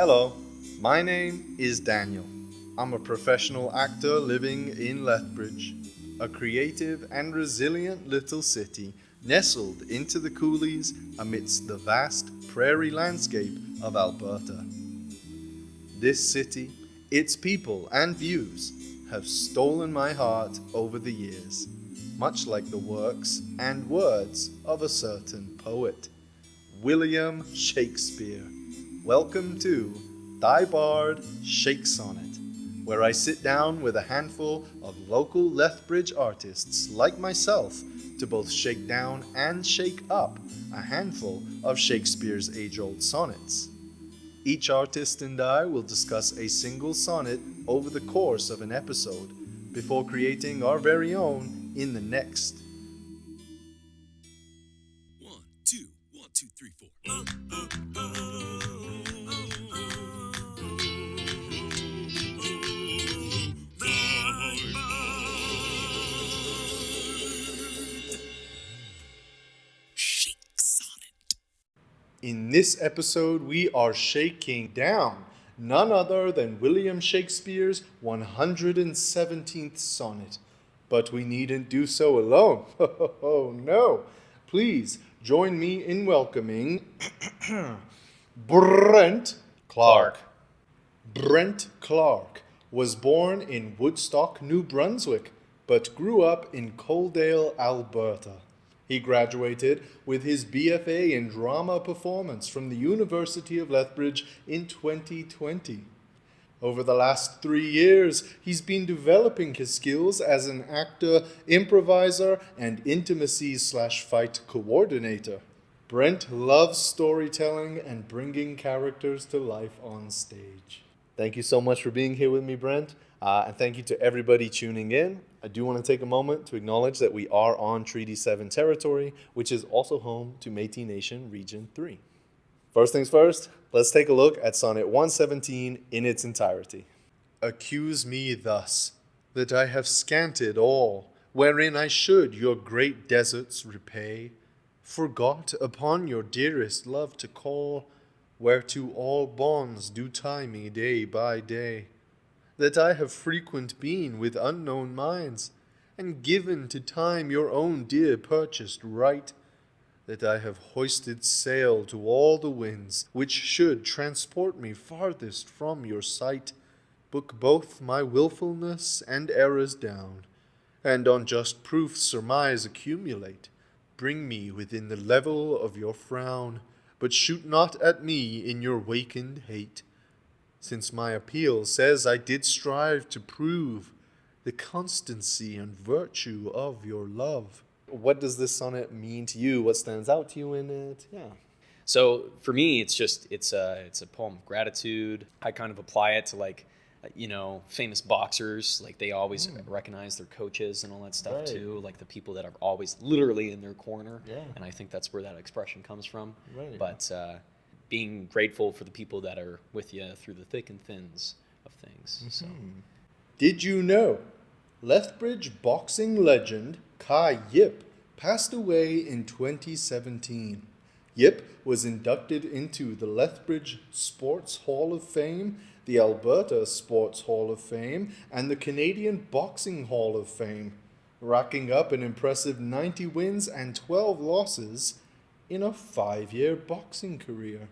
Hello, my name is Daniel. I'm a professional actor living in Lethbridge, a creative and resilient little city nestled into the coulees amidst the vast prairie landscape of Alberta. This city, its people and views have stolen my heart over the years, much like the works and words of a certain poet, William Shakespeare. Welcome to Thy Bard Shakesonnet, where I sit down with a handful of local Lethbridge artists like myself to both shake down and shake up a handful of Shakespeare's age-old sonnets. Each artist and I will discuss a single sonnet over the course of an episode before creating our very own in the next. 1, 2, 1, 2, 3, 4. Shakesonnet. In this episode, we are shaking down none other than William Shakespeare's 117th sonnet. But we needn't do so alone. Oh no! Please join me in welcoming Brent Clark. Brent Clark was born in Woodstock, New Brunswick, but grew up in Coaldale, Alberta. He graduated with his BFA in Drama Performance from the University of Lethbridge in 2020. Over the last 3 years, he's been developing his skills as an actor, improviser, and intimacy/fight coordinator. Brent loves storytelling and bringing characters to life on stage. Thank you so much for being here with me, Brent. And thank you to everybody tuning in. I do want to take a moment to acknowledge that we are on Treaty 7 territory, which is also home to Métis Nation Region 3. First things first, let's take a look at Sonnet 117 in its entirety. Accuse me thus, that I have scanted all, wherein I should your great deserts repay, forgot upon your dearest love to call, whereto all bonds do tie me day by day, that I have frequent been with unknown minds, and given to time your own dear purchased right, that I have hoisted sail to all the winds, which should transport me farthest from your sight, book both my wilfulness and errors down, and on just proof surmise accumulate, bring me within the level of your frown, but shoot not at me in your wakened hate, since my appeal says I did strive to prove the constancy and virtue of your love. What does this sonnet mean to you? What stands out to you in it? Yeah. So for me, it's a poem of gratitude. I kind of apply it to famous boxers. Like they always recognize their coaches and all that stuff too. Like the people that are always literally in their corner. Yeah. And I think that's where that expression comes from. Right. But being grateful for the people that are with you through the thick and thins of things. So. Did you know Lethbridge boxing legend Kai Yip passed away in 2017? Yip was inducted into the Lethbridge Sports Hall of Fame, the Alberta Sports Hall of Fame, and the Canadian Boxing Hall of Fame, racking up an impressive 90 wins and 12 losses in a 5-year boxing career.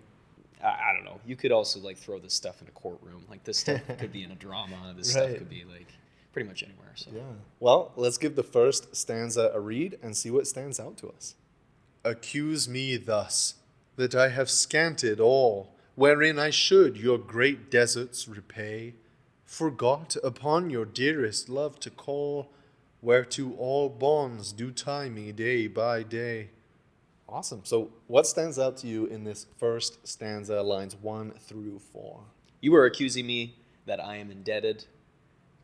I don't know. You could also throw this stuff in a courtroom. Like this stuff could be in a drama. This stuff could be pretty much anywhere. So. Yeah. Well, let's give the first stanza a read and see what stands out to us. Accuse me thus, that I have scanted all, wherein I should your great deserts repay, forgot upon your dearest love to call, whereto all bonds do tie me day by day. Awesome. So what stands out to you in this first stanza, lines 1 through 4? You are accusing me that I am indebted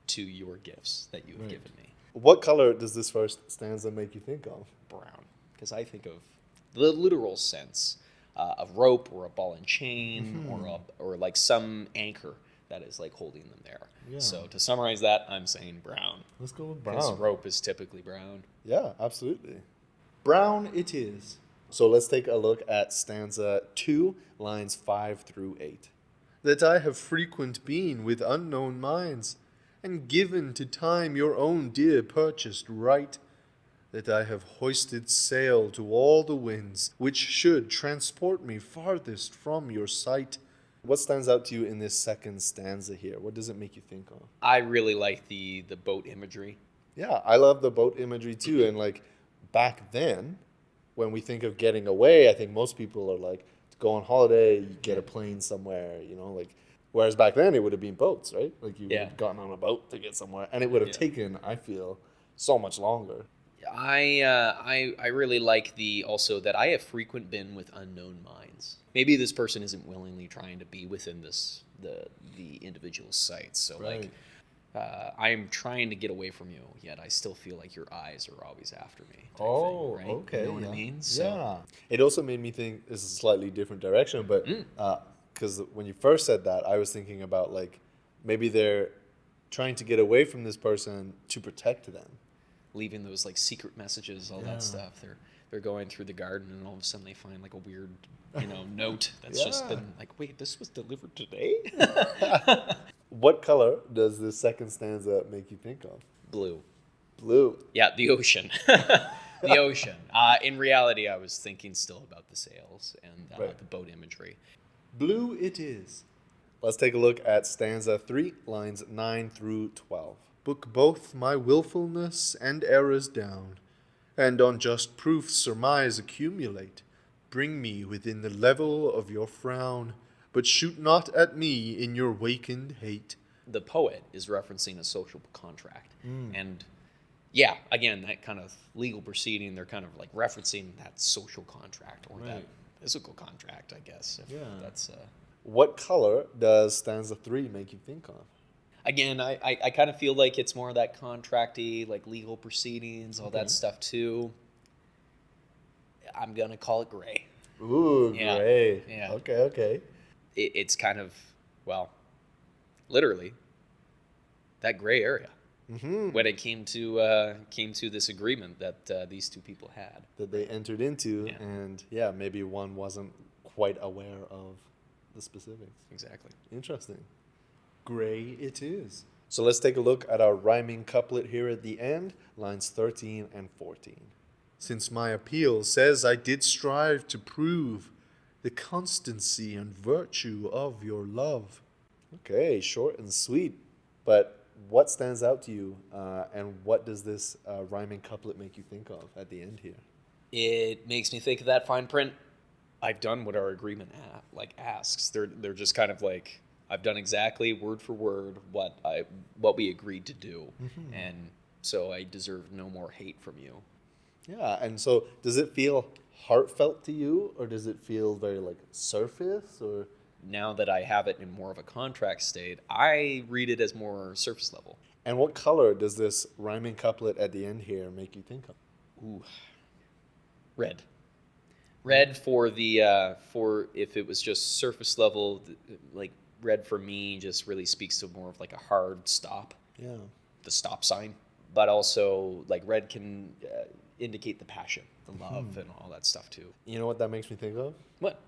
to your gifts that you have given me. What color does this first stanza make you think of? Brown. Because I think of the literal sense, a rope or a ball and chain or like some anchor that is holding them there. Yeah. So to summarize that, I'm saying brown. Let's go with brown. Because rope is typically brown. Yeah, absolutely. Brown it is. So let's take a look at stanza 2, lines 5 through 8. that I have frequent been with unknown minds, and given to time your own dear purchased right, that I have hoisted sail to all the winds, which should transport me farthest from your sight. What stands out to you in this second stanza here? What does it make you think of? I really like the boat imagery. Yeah, I love the boat imagery too. And like back then, when we think of getting away, I think most people are like, to go on holiday, you get a plane somewhere, like, whereas back then it would have been boats, right? Like you would have gotten on a boat to get somewhere, and it would have taken, I feel, so much longer. I really like also that I have frequent been with unknown minds. Maybe this person isn't willingly trying to be within the individual sites. So Right. I'm trying to get away from you, yet I still feel like your eyes are always after me. Type Oh, thing, right? okay. You know what I mean? So, Yeah. It also made me think this is a slightly different direction, but because when you first said that, I was thinking about like maybe they're trying to get away from this person to protect them. leaving those like secret messages, all that stuff. They're going through the garden, and all of a sudden they find like a weird, note that's just been like, wait, this was delivered today? What color does this second stanza make you think of? Blue. Blue. Yeah, the ocean. The ocean. In reality, I was thinking still about the sails and Right. the boat imagery. Blue it is. Let's take a look at stanza 3, lines 9 through 12. Book both my willfulness and errors down, and on just proof surmise accumulate. Bring me within the level of your frown, but shoot not at me in your wakened hate. The poet is referencing a social contract. And yeah, again, that kind of legal proceeding, they're kind of like referencing that social contract or that Right. physical contract, I guess. If that's What color does stanza 3 make you think of? again, I kind of feel like it's more of that contracty, like legal proceedings, all that stuff too. I'm gonna call it gray. Ooh, Yeah. gray. Yeah. Okay. It's kind of, well, literally that gray area when it came to this agreement that these two people had. That they entered into, Yeah. and maybe one wasn't quite aware of the specifics. Exactly. Interesting. Gray it is. So let's take a look at our rhyming couplet here at the end, lines 13 and 14. Since my appeal says I did strive to prove the constancy and virtue of your love. Okay, short and sweet. But what stands out to you, and what does this rhyming couplet make you think of at the end here? It makes me think of that fine print. I've done what our agreement asks. They're just kind of like, I've done exactly word for word what we agreed to do, and so I deserve no more hate from you. Yeah, and so does it feel heartfelt to you, or does it feel very like surface, or? Now that I have it in more of a contract state, I read it as more surface level. And what color does this rhyming couplet at the end here make you think of? Ooh, red. Red for if it was just surface level, like red for me just really speaks to more of like a hard stop. Yeah. The stop sign, but also like red can indicate the passion, the love, and all that stuff too. You know what that makes me think of? What?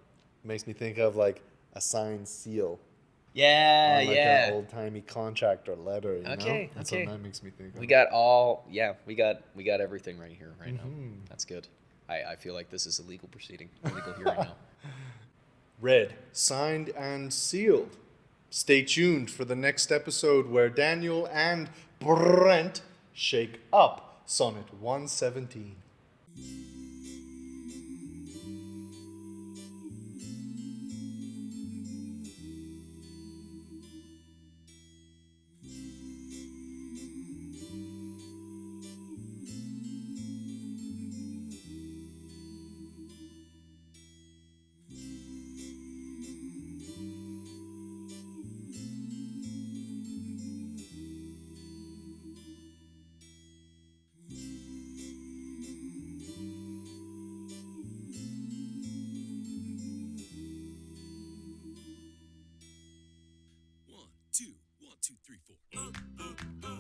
It makes me think of like a signed seal. Yeah, on like yeah. an old-timey contract or letter, you know? Okay, That's okay. what that makes me think of. We got we got everything right here, right now. That's good. I feel like this is a legal proceeding, a legal hearing now. Read, signed, and sealed. Stay tuned for the next episode where Daniel and Brent shake up Sonnet 117. One, two, 1, 2, 3, 4.